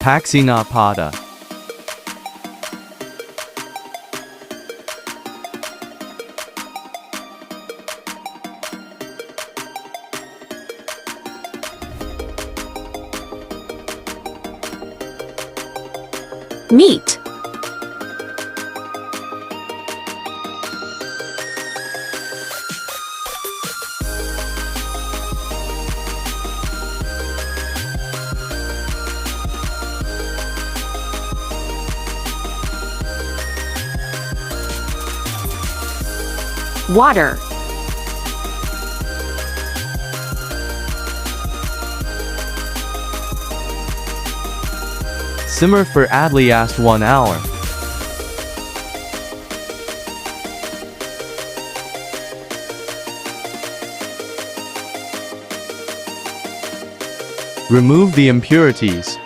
Paksiw na pada. Meat. Water. Simmer for at least 1 hour. Remove the impurities.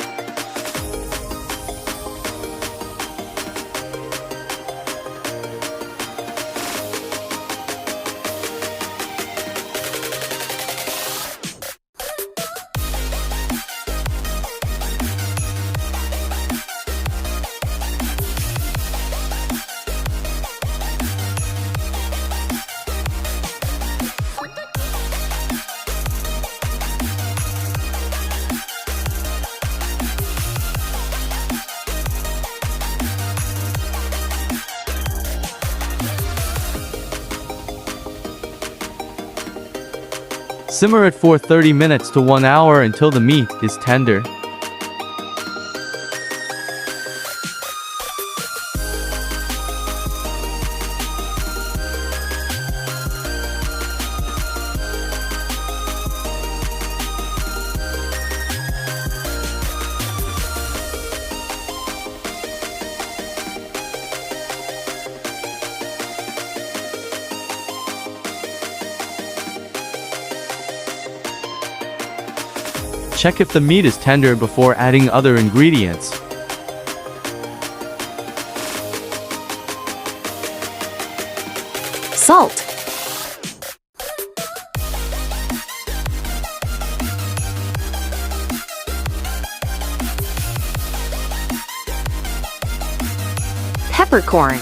Simmer it for 30 minutes to 1 hour until the meat is tender. Check if the meat is tender before adding other ingredients. Salt. Peppercorn.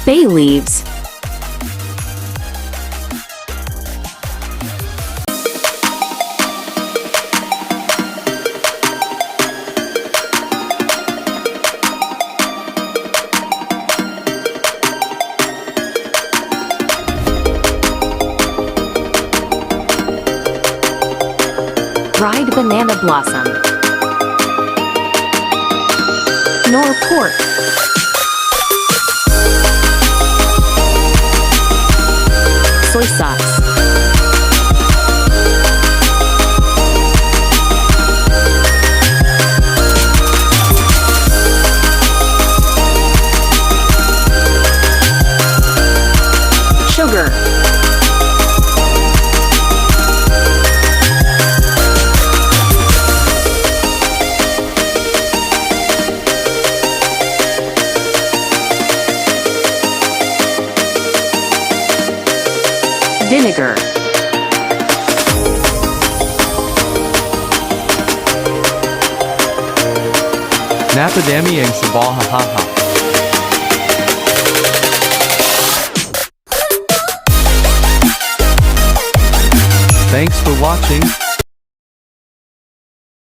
Bay leaves. Dried banana blossom. Knorr Pork. Soy sauce. Sugar. Vinegar. Napadami ang sabal hahaha. Thanks for watching.